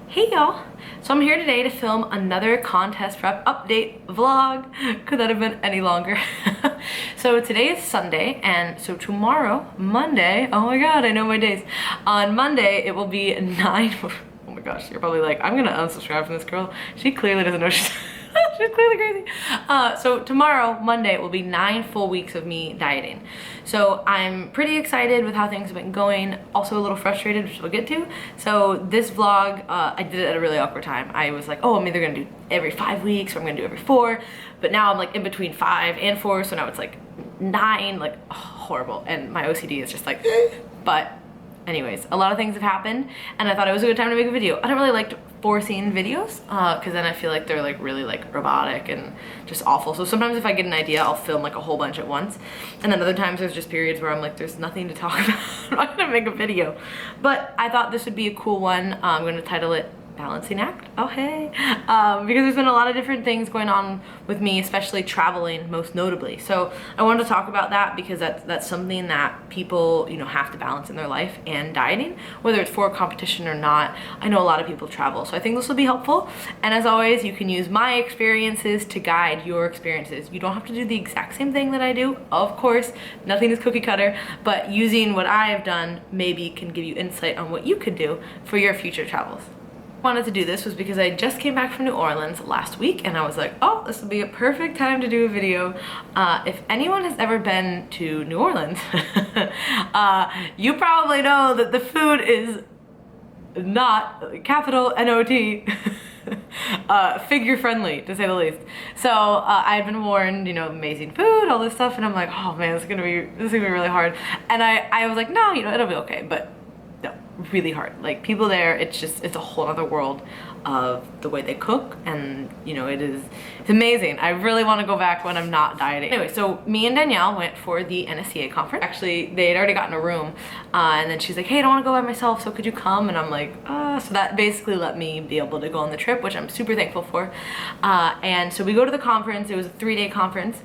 Hey y'all! So I'm here today to film another contest prep update vlog. Could that have been any longer? So today is Sunday, and so tomorrow, Monday, oh my god, I know my days. On Monday, it will be 9, oh my gosh, you're probably like, I'm gonna unsubscribe from this girl. She clearly doesn't know she's she's clearly crazy. So tomorrow, Monday, it will be 9 full weeks of me dieting. So I'm pretty excited with how things have been going. Also a little frustrated, which we'll get to. So this vlog, I did it at a really awkward time. I was like, oh, I'm either gonna do every 5 weeks or I'm gonna do every 4. But now I'm like in between 5 and 4, so now it's like 9, like horrible. And my OCD is just like, but anyways, a lot of things have happened and I thought it was a good time to make a video. I don't really like forcing videos because then I feel like they're like really like robotic and just awful. So sometimes if I get an idea, I'll film like a whole bunch at once. And then other times there's just periods where I'm like, there's nothing to talk about. I'm not gonna make a video. But I thought this would be a cool one. I'm gonna title it Balancing Act. Oh hey. Because there's been a lot of different things going on with me, especially traveling most notably. So I wanted to talk about that because that's something that people, you know, have to balance in their life, and dieting, whether it's for a competition or not. I know a lot of people travel, so I think this will be helpful. And as always, you can use my experiences to guide your experiences. You don't have to do the exact same thing that I do, of course, nothing is cookie cutter, but using what I have done maybe can give you insight on what you could do for your future travels. Wanted to do this was because I just came back from New Orleans last week and I was like, oh, this will be a perfect time to do a video. If anyone has ever been to New Orleans, you probably know that the food is not, capital N-O-T, figure friendly, to say the least. So I've been warned, you know, amazing food, all this stuff, and I'm like, oh man, this is gonna be really hard. And I was like, no, you know, it'll be okay, but no, really hard. Like, people there, it's a whole other world of the way they cook, and you know, it's amazing. I really want to go back when I'm not dieting. Anyway, so me and Danielle went for the NSCA conference. Actually, they had already gotten a room, and then she's like, hey, I don't want to go by myself, so could you come? And I'm like, so that basically let me be able to go on the trip, which I'm super thankful for. And so we go to the conference. It was a 3-day conference.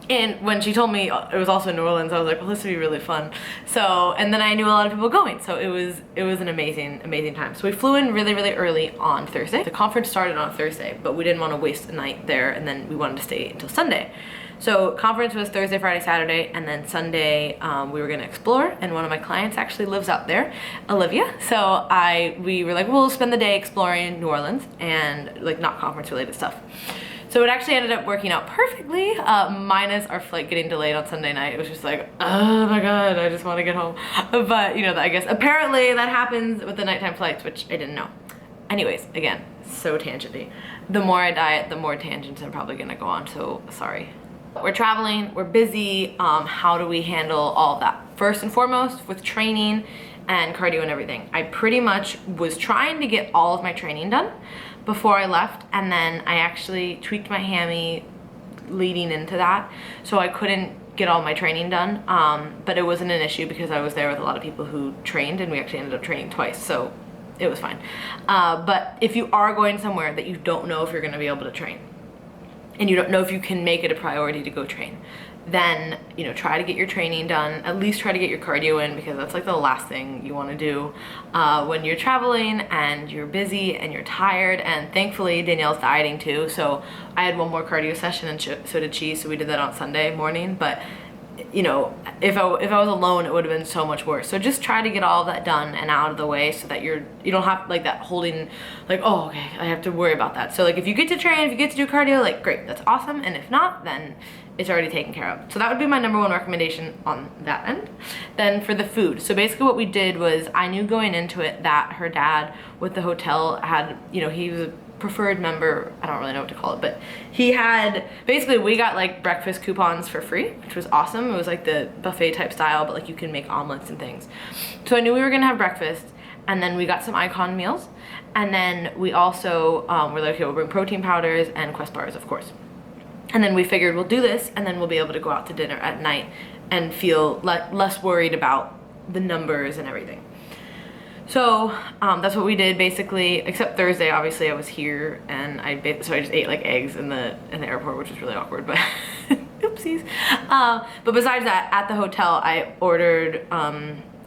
And when she told me it was also in New Orleans, I was like, well, this would be really fun. So, and then I knew a lot of people going, so it was an amazing time. So we flew in really early on Thursday. The conference started on Thursday, but we didn't want to waste a night there, and then we wanted to stay until Sunday. So conference was Thursday, Friday, Saturday, and then Sunday we were gonna explore, and one of my clients actually lives out there, Olivia. So we were like, we'll spend the day exploring New Orleans and like not conference related stuff. So it actually ended up working out perfectly, minus our flight getting delayed on Sunday night. It was just like, oh my god, I just want to get home. But you know, I guess apparently that happens with the nighttime flights, which I didn't know. Anyways, again, so tangenty. The more I diet, the more tangents I'm probably gonna go on, so sorry. We're traveling, we're busy, how do we handle all of that? First and foremost, with training and cardio and everything. I pretty much was trying to get all of my training done before I left, and then I actually tweaked my hammy leading into that, so I couldn't get all my training done, but it wasn't an issue because I was there with a lot of people who trained, and we actually ended up training twice, so it was fine. But if you are going somewhere that you don't know if you're going to be able to train, and you don't know if you can make it a priority to go train, then, you know, try to get your training done. At least try to get your cardio in, because that's like the last thing you want to do when you're traveling and you're busy and you're tired. And thankfully Danielle's dieting too, so I had one more cardio session, and so did she, so we did that on Sunday morning. But you know, if I was alone, it would have been so much worse. So just try to get all of that done and out of the way, so that you don't have like that holding, like, oh, okay, I have to worry about that. So like, if you get to train, if you get to do cardio, like great, that's awesome. And if not, then it's already taken care of. So that would be my #1 recommendation on that end. Then for the food, so basically what we did was, I knew going into it that her dad with the hotel had, you know, he was a preferred member, I don't really know what to call it, but he had, basically we got like breakfast coupons for free, which was awesome. It was like the buffet type style, but like you can make omelets and things. So I knew we were gonna have breakfast, and then we got some Icon meals, and then we also were like, okay, we'll bring protein powders and Quest bars, of course. And then we figured we'll do this, and then we'll be able to go out to dinner at night and feel less worried about the numbers and everything. So that's what we did basically, except Thursday, obviously I was here, and so I just ate like eggs in the airport, which was really awkward, but oopsies. But besides that, at the hotel I ordered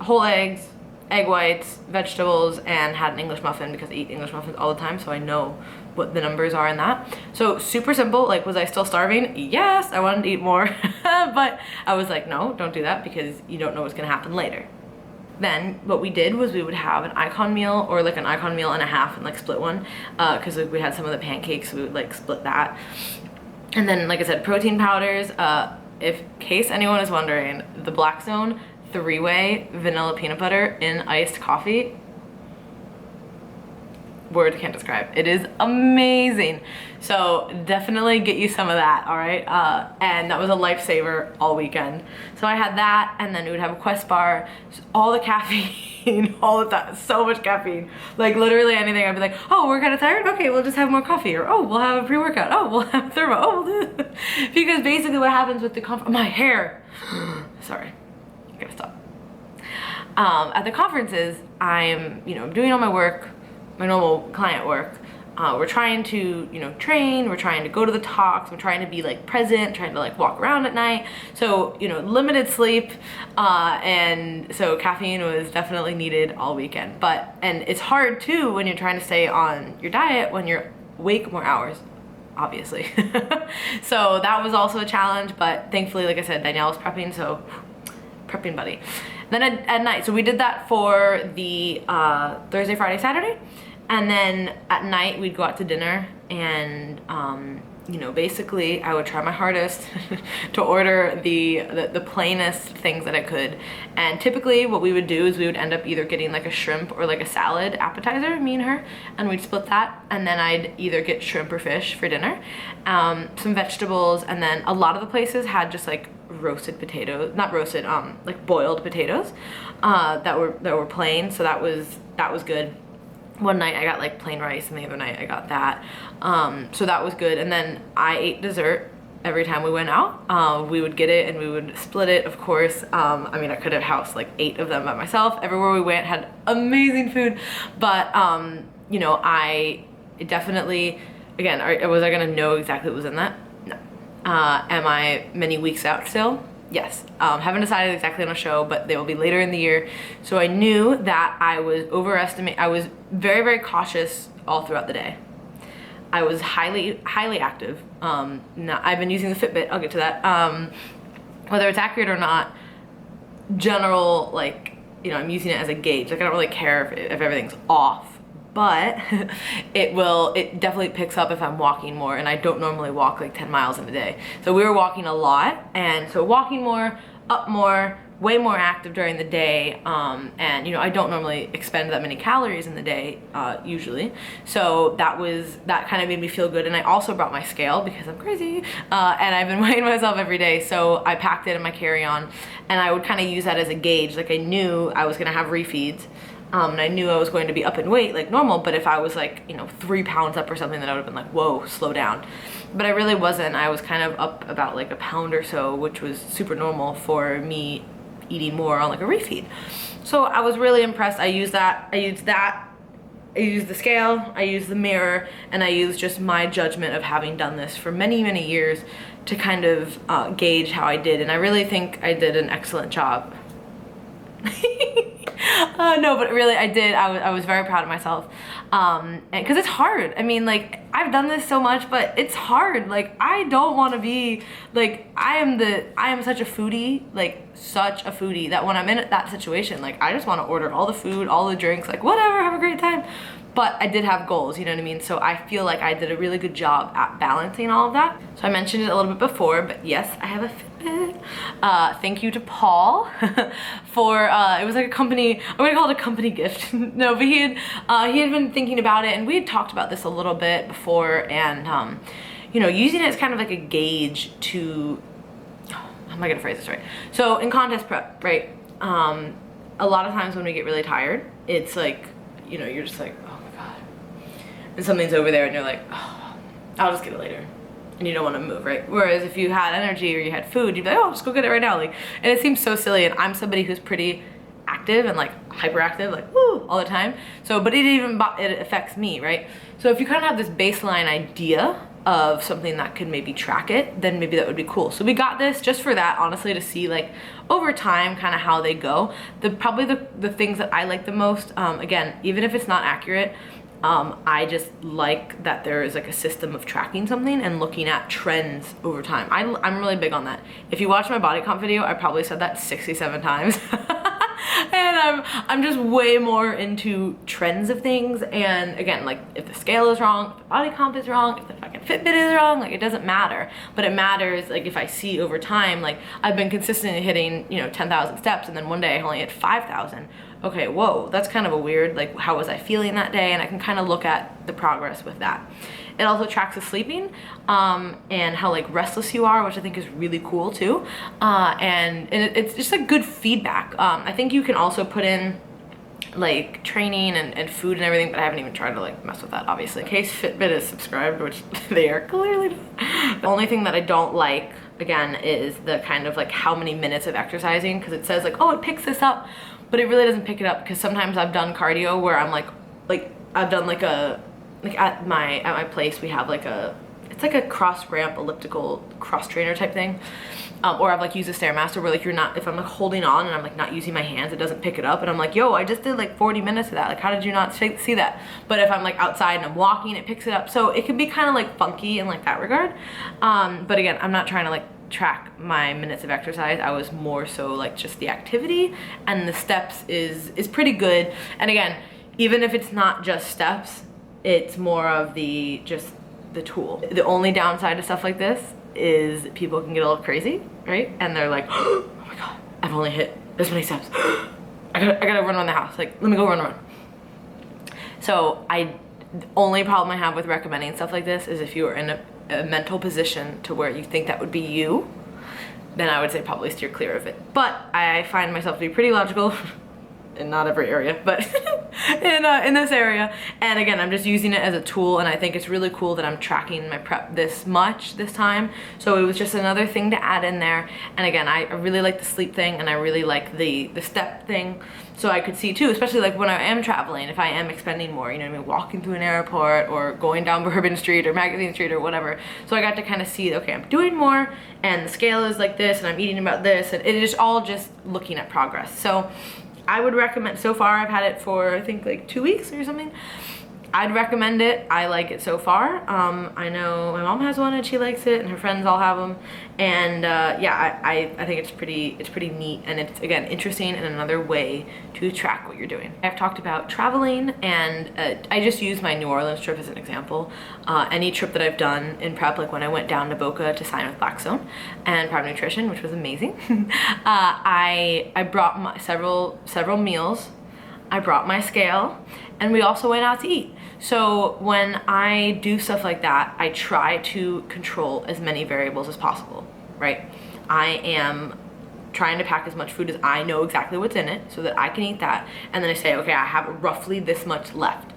whole eggs, egg whites, vegetables, and had an English muffin because I eat English muffins all the time, so I know what the numbers are in that. So super simple. Like, was I still starving? Yes, I wanted to eat more, but I was like, no, don't do that because you don't know what's gonna happen later. Then what we did was we would have an icon meal or like an icon meal and a half and like split one because like, we had some of the pancakes, so we would like split that. And then, like I said, protein powders. If case anyone is wondering, the Black Zone 3-way vanilla peanut butter in iced coffee, word can't describe. It is amazing. So definitely get you some of that, all right? And that was a lifesaver all weekend. So I had that, and then we would have a Quest bar, all the caffeine, all of that, so much caffeine. Like literally anything, I'd be like, oh, we're kind of tired? Okay, we'll just have more coffee. Or, oh, we'll have a pre-workout. Oh, we'll have thermo. Oh, we'll do because basically what happens with the my hair, sorry, I gotta stop. At the conferences, I'm, doing all my work, my normal client work. We're trying to, train, we're trying to go to the talks, we're trying to be like present, trying to like walk around at night. So, limited sleep. And so caffeine was definitely needed all weekend. And it's hard too when you're trying to stay on your diet when you're awake more hours, obviously. So that was also a challenge, but thankfully, like I said, Danielle was prepping, so prepping buddy. Then at night, so we did that for the Thursday, Friday, Saturday. And then at night we'd go out to dinner and, basically I would try my hardest to order the plainest things that I could. And typically what we would do is we would end up either getting like a shrimp or like a salad appetizer, me and her, and we'd split that. And then I'd either get shrimp or fish for dinner, some vegetables, and then a lot of the places had just like roasted potatoes, not roasted, like boiled potatoes that were plain, so that was good. One night I got like plain rice and the other night I got that, so that was good. And then I ate dessert every time we went out. We would get it and we would split it, of course. I could have housed like 8 of them by myself. Everywhere we went had amazing food, but I definitely, again, was I gonna know exactly what was in that? No. Am I many weeks out still? Yes. Haven't decided exactly on a show, but they will be later in the year. So I knew that I was I was very, very cautious all throughout the day. I was highly, highly active. I've been using the Fitbit, I'll get to that. Whether it's accurate or not, general, like, I'm using it as a gauge. Like, I don't really care if everything's off. But it definitely picks up if I'm walking more, and I don't normally walk like 10 miles in a day. So we were walking a lot, and so walking more, up more, way more active during the day, and I don't normally expend that many calories in the day, usually. So that kind of made me feel good. And I also brought my scale because I'm crazy, and I've been weighing myself every day. So I packed it in my carry-on, and I would kind of use that as a gauge. Like, I knew I was gonna have refeeds. And I knew I was going to be up in weight like normal, but if I was like, 3 pounds up or something, then I would have been like, whoa, slow down. But I really wasn't. I was kind of up about like a pound or so, which was super normal for me eating more on like a refeed. So I was really impressed. I used the scale, I used the mirror, and I used just my judgment of having done this for many, many years to kind of gauge how I did. And I really think I did an excellent job. No, but really I did. I was very proud of myself, because it's hard. I mean, like, I've done this so much, but it's hard. Like, I don't want to be like, I am such a foodie, that when I'm in that situation, like, I just want to order all the food, all the drinks, like, whatever, have a great time. But I did have goals, you know what I mean? So I feel like I did a really good job at balancing all of that. So I mentioned it a little bit before, but yes, I have a Fitbit. Thank you to Paul for, it was like a company, I'm gonna call it a company gift. No, but he had been thinking about it, and we had talked about this a little bit before, and using it as kind of like a gauge to, how am I gonna phrase this right? So in contest prep, right? A lot of times when we get really tired, it's like, you're just like, oh my God. And something's over there and you're like, oh, I'll just get it later. And you don't want to move, right? Whereas if you had energy or you had food, you'd be like, oh, just go get it right now. Like, and it seems so silly. And I'm somebody who's pretty active and like hyperactive, like, woo. all the time. So, but it affects me, right? So if you kind of have this baseline idea of something that could maybe track it, then maybe that would be cool. So we got this just for that, honestly, to see like over time kind of how they go. Probably the things that I like the most, again, even if it's not accurate, I just like that there is like a system of tracking something and looking at trends over time. I'm really big on that. If you watch my body comp video, I probably said that 67 times. And I'm just way more into trends of things. And again, like if the scale is wrong, if the body comp is wrong, if the fucking Fitbit is wrong, like it doesn't matter. But it matters like if I see over time, like I've been consistently hitting, you know, 10,000 steps and then one day I only hit 5,000. Okay, whoa, that's kind of a weird, like how was I feeling that day? And I can kind of look at the progress with that. It also tracks the sleeping and how like restless you are, which I think is really cool too. And it's just like good feedback. I think you can also put in like training and food and everything, but I haven't even tried to like mess with that, obviously. In case Fitbit is subscribed, which they are clearly. The only thing that I don't like, again, is the kind of like how many minutes of exercising, because it says like, oh, it picks this up, but it really doesn't pick it up, because sometimes I've done cardio where I'm like I've done like at my place we have like it's like a cross ramp elliptical cross trainer type thing. Or I've like used a Stairmaster where like if I'm like holding on and I'm like not using my hands, it doesn't pick it up, and I'm like, yo, I just did like 40 minutes of that, like how did you not see that? But if I'm like outside and I'm walking, it picks it up. So it can be kind of like funky in like that regard. But again, I'm not trying to like track my minutes of exercise. I was more so like just the activity, and the steps is pretty good. And again, even if it's not just steps, it's more of just the tool. The only downside to stuff like this is people can get a little crazy, right? And they're like, oh my God, I've only hit this many steps. I gotta run around the house. Like, let me go run. So the only problem I have with recommending stuff like this is if you are in a mental position to where you think that would be you, then I would say probably steer clear of it. But I find myself to be pretty logical in not every area, but in this area. And again, I'm just using it as a tool, and I think it's really cool that I'm tracking my prep this much this time. So it was just another thing to add in there. And again, I really like the sleep thing, and I really like the step thing. So I could see too, especially like when I am traveling, if I am expending more, you know what I mean, walking through an airport or going down Bourbon Street or Magazine Street or whatever. So I got to kind of see, okay, I'm doing more and the scale is like this and I'm eating about this, and it is all just looking at progress. So I would recommend, so far I've had it for I think like 2 weeks or something. I'd recommend it. I like it so far. I know my mom has one and she likes it, and her friends all have them. And yeah, I think it's pretty neat, and it's again interesting and another way to track what you're doing. I've talked about traveling, and I just use my New Orleans trip as an example. Any trip that I've done in prep, like when I went down to Boca to sign with Blackstone and Prime Nutrition, which was amazing. I brought several meals. I brought my scale, and we also went out to eat. So when I do stuff like that, I try to control as many variables as possible, right? I am trying to pack as much food as I know exactly what's in it so that I can eat that. And then I say, okay, I have roughly this much left.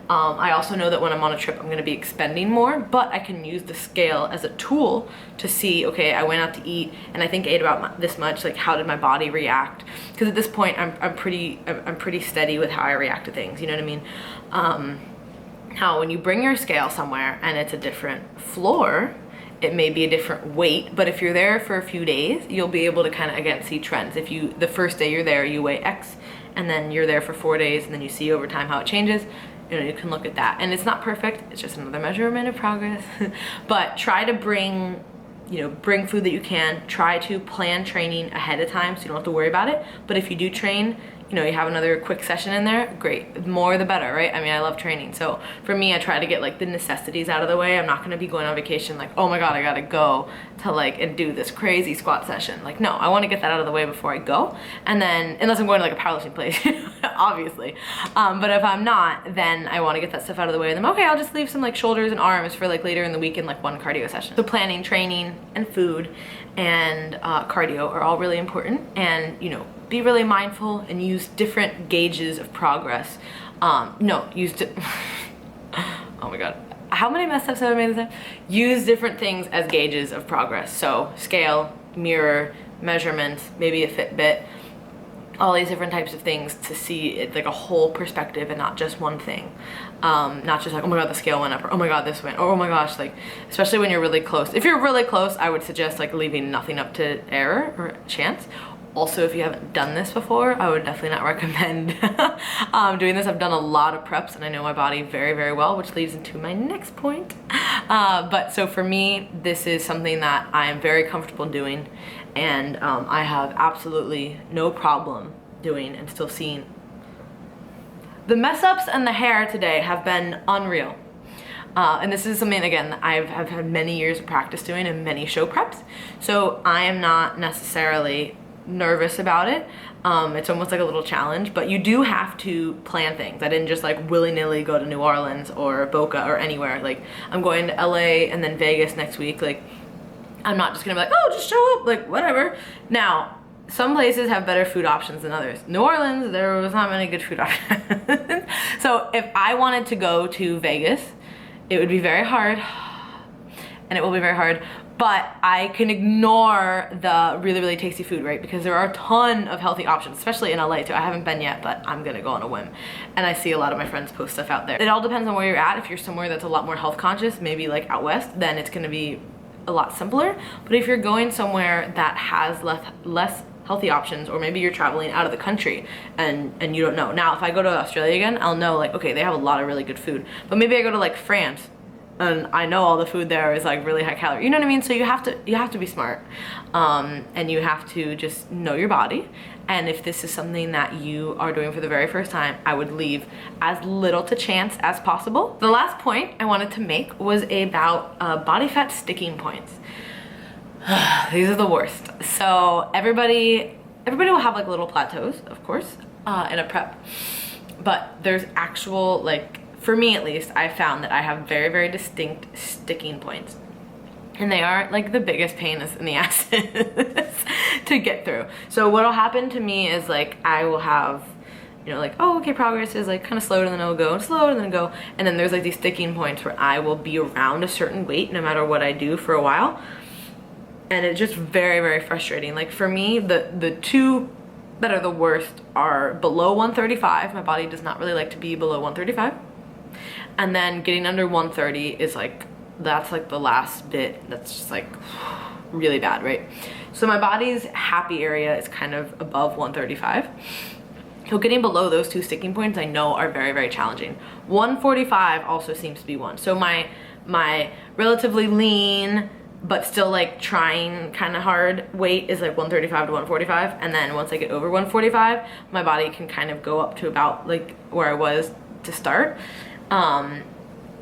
I also know that when I'm on a trip, I'm gonna be expending more, but I can use the scale as a tool to see, okay, I went out to eat and I think ate about this much, like how did my body react? Because at this point, I'm pretty steady with how I react to things, you know what I mean? How when you bring your scale somewhere and it's a different floor, it may be a different weight, but if you're there for a few days, you'll be able to kind of, again, see trends. If the first day you're there, you weigh X, and then you're there for 4 days, and then you see over time how it changes, you know, you can look at that. And it's not perfect, it's just another measurement of progress. But try to bring food that you can. Try to plan training ahead of time so you don't have to worry about it. But if you do train, you know, you have another quick session in there, great. The more the better, right? I mean, I love training. So for me, I try to get like the necessities out of the way. I'm not gonna be going on vacation like, oh my God, I gotta go to like and do this crazy squat session. Like, no, I wanna get that out of the way before I go. And then, unless I'm going to like a powerlifting place, obviously. But if I'm not, then I wanna get that stuff out of the way. And then, okay, I'll just leave some like shoulders and arms for like later in the week in like one cardio session. So planning, training, and food and cardio are all really important. And, you know, be really mindful and use different gauges of progress. Oh my God. How many messed ups have I made this time? Use different things as gauges of progress. So scale, mirror, measurements, maybe a Fitbit. all these different types of things to see it like a whole perspective and not just one thing. Not just like, oh my god, the scale went up, or oh my god, this went, or oh my gosh, like, especially when you're really close. If you're really close, I would suggest like leaving nothing up to error or chance. Also, if you haven't done this before, I would definitely not recommend doing this. I've done a lot of preps and I know my body very, very well, which leads into my next point. But so for me, this is something that I am very comfortable doing, and I have absolutely no problem doing and still seeing. The mess ups and the hair today have been unreal. And this is something, again, that I've had many years of practice doing and many show preps. So I am not necessarily nervous about it. It's almost like a little challenge, but you do have to plan things. I didn't just like willy-nilly go to New Orleans or Boca or anywhere. Like, I'm going to LA and then Vegas next week. Like, I'm not just gonna be like, oh, just show up, like whatever. Now, some places have better food options than others. New Orleans, there was not many good food options. So if I wanted to go to Vegas, it would be very hard, and it will be very hard, but I can ignore the really, really tasty food, right? Because there are a ton of healthy options, especially in LA too. I haven't been yet, but I'm gonna go on a whim. And I see a lot of my friends post stuff out there. It all depends on where you're at. If you're somewhere that's a lot more health conscious, maybe like out west, then it's gonna be a lot simpler. But if you're going somewhere that has less healthy options, or maybe you're traveling out of the country and you don't know. Now, if I go to Australia again, I'll know like, okay, they have a lot of really good food. But maybe I go to like France, and I know all the food there is like really high calorie. You know what I mean? So you have to be smart, and you have to just know your body. And if this is something that you are doing for the very first time, I would leave as little to chance as possible. The last point I wanted to make was about body fat sticking points. These are the worst. So everybody will have like little plateaus, of course, in a prep, but there's actual, like, for me at least, I found that I have very, very distinct sticking points. And they are like the biggest pain in the ass to get through. So what'll happen to me is like, I will have, you know, like, oh, okay, progress is like kind of slow, and then it'll go, and slow, and then go. And then there's like these sticking points where I will be around a certain weight no matter what I do for a while. And it's just very, very frustrating. Like for me, the two that are the worst are below 135. My body does not really like to be below 135. And then getting under 130 is like, that's like the last bit that's just like really bad, right? So my body's happy area is kind of above 135. So getting below those two sticking points I know are very, very challenging. 145 also seems to be one. So my relatively lean, but still like trying kind of hard weight is like 135 to 145. And then once I get over 145, my body can kind of go up to about like where I was to start.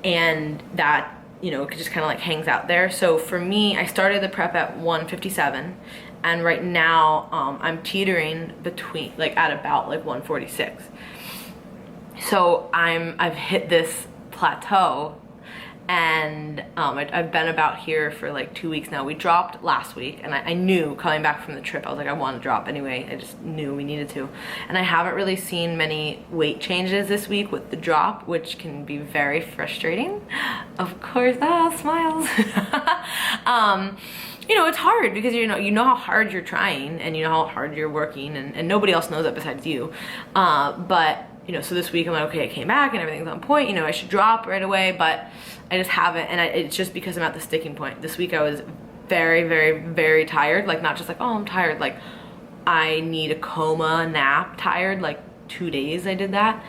And that, you know, it just kind of like hangs out there. So for me, I started the prep at 157, and right now I'm teetering between like at about like 146. So I've hit this plateau, and I've been about here for like 2 weeks now. We dropped last week, and I knew coming back from the trip, I was like, I want to drop anyway. I just knew we needed to. And I haven't really seen many weight changes this week with the drop, which can be very frustrating. Of course, smiles. You know, it's hard because you know how hard you're trying, and you know how hard you're working, and nobody else knows that besides you. But you know, so this week I'm like, okay, I came back and everything's on point, you know, I should drop right away, but I just haven't, and it's just because I'm at the sticking point. This week I was very, very, very tired, like not just like, oh, I'm tired, like I need a coma nap tired, like 2 days I did that,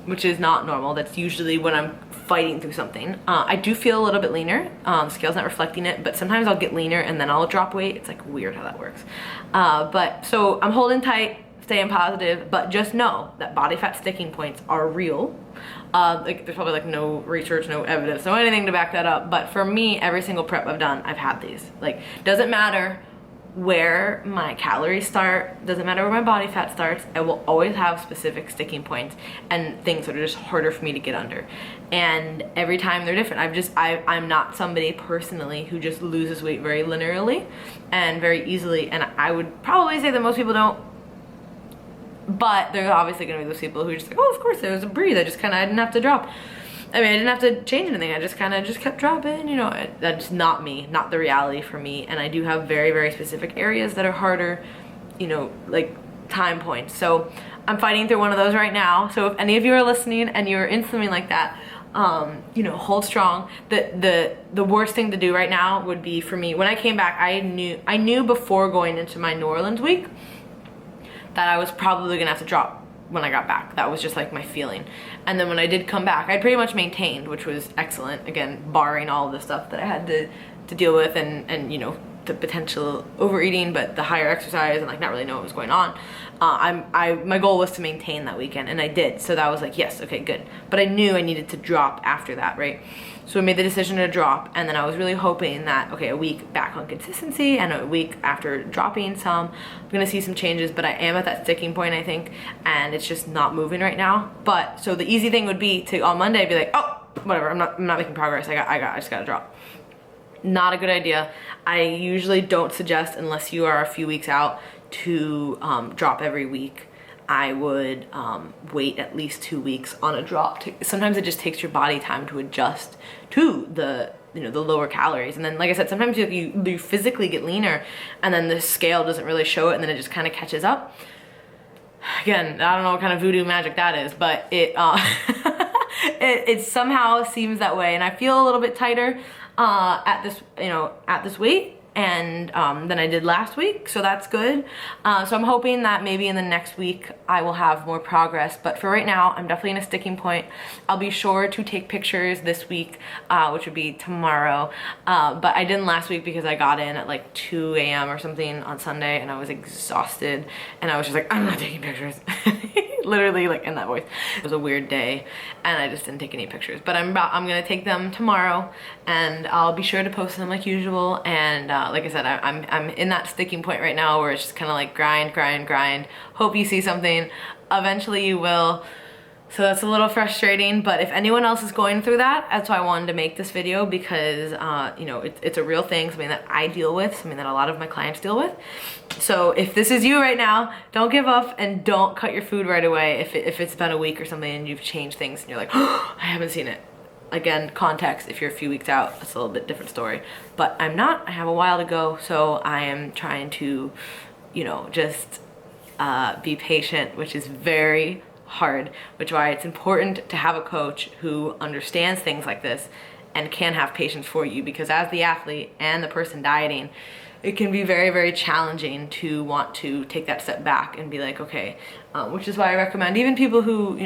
which is not normal. That's usually when I'm fighting through something. I do feel a little bit leaner. The scale's not reflecting it, but sometimes I'll get leaner and then I'll drop weight. It's like weird how that works. But so I'm holding tight, staying positive, but just know that body fat sticking points are real. Like there's probably like no research, no evidence, no anything to back that up. But for me, every single prep I've done, I've had these. Like, doesn't matter where my calories start, doesn't matter where my body fat starts, I will always have specific sticking points and things that are just harder for me to get under. And every time they're different. I'm not somebody personally who just loses weight very linearly and very easily, and I would probably say that most people don't. But there's obviously gonna be those people who are just like, oh, of course, there was a breathe. I didn't have to drop. I mean, I didn't have to change anything. I just kind of just kept dropping, you know. That's not me, not the reality for me. And I do have very, very specific areas that are harder, you know, like time points. So I'm fighting through one of those right now. So if any of you are listening and you're in something like that, you know, hold strong. The worst thing to do right now would be for me, when I came back, I knew before going into my New Orleans week that I was probably gonna have to drop when I got back. That was just like my feeling. And then when I did come back, I pretty much maintained, which was excellent. Again, barring all the stuff that I had to deal with and you know, the potential overeating, but the higher exercise and like not really know what was going on. My goal was to maintain that weekend, and I did. So that was like, yes, okay, good. But I knew I needed to drop after that, right? So I made the decision to drop, and then I was really hoping that, okay, a week back on consistency and a week after dropping some, I'm gonna see some changes, but I am at that sticking point, I think, and it's just not moving right now. But so the easy thing would be to on Monday be like, oh, whatever, I'm not making progress. I just gotta drop. Not a good idea. I usually don't suggest, unless you are a few weeks out, to drop every week. I would wait at least 2 weeks on a drop. Sometimes it just takes your body time to adjust to the, you know, the lower calories. And then, like I said, sometimes you physically get leaner, and then the scale doesn't really show it, and then it just kind of catches up. Again, I don't know what kind of voodoo magic that is, but it it somehow seems that way, and I feel a little bit tighter at this weight and than I did last week, so that's good. So I'm hoping that maybe in the next week I will have more progress, but for right now I'm definitely in a sticking point. I'll be sure to take pictures this week, which would be tomorrow, but I didn't last week because I got in at like 2 a.m. or something on Sunday, and I was exhausted, and I was just like, I'm not taking pictures. Literally, like, in that voice. It was a weird day, and I just didn't take any pictures, but I'm gonna take them tomorrow, and I'll be sure to post them like usual. And like I said, I'm in that sticking point right now where it's just kind of like grind. Hope you see something. Eventually you will. So that's a little frustrating, but if anyone else is going through that, that's why I wanted to make this video, because you know, it's a real thing, something that I deal with, something that a lot of my clients deal with. So if this is you right now, don't give up and don't cut your food right away if it's been a week or something and you've changed things and you're like, oh, I haven't seen it. Again, context, if you're a few weeks out, it's a little bit different story. But I'm not, I have a while to go, so I am trying to, you know, just be patient, which is very hard, which is why it's important to have a coach who understands things like this and can have patience for you, because as the athlete and the person dieting, it can be very, very challenging to want to take that step back and be like, okay, which is why I recommend even people who,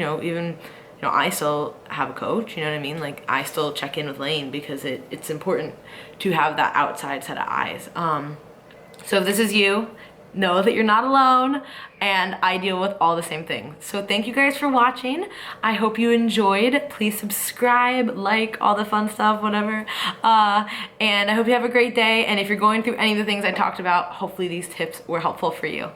I still have a coach, you know what I mean? Like, I still check in with Lane, because it's important to have that outside set of eyes. So if this is you, know that you're not alone, and I deal with all the same things. So thank you guys for watching. I hope you enjoyed. Please subscribe, like, all the fun stuff, whatever. And I hope you have a great day. And if you're going through any of the things I talked about, hopefully these tips were helpful for you.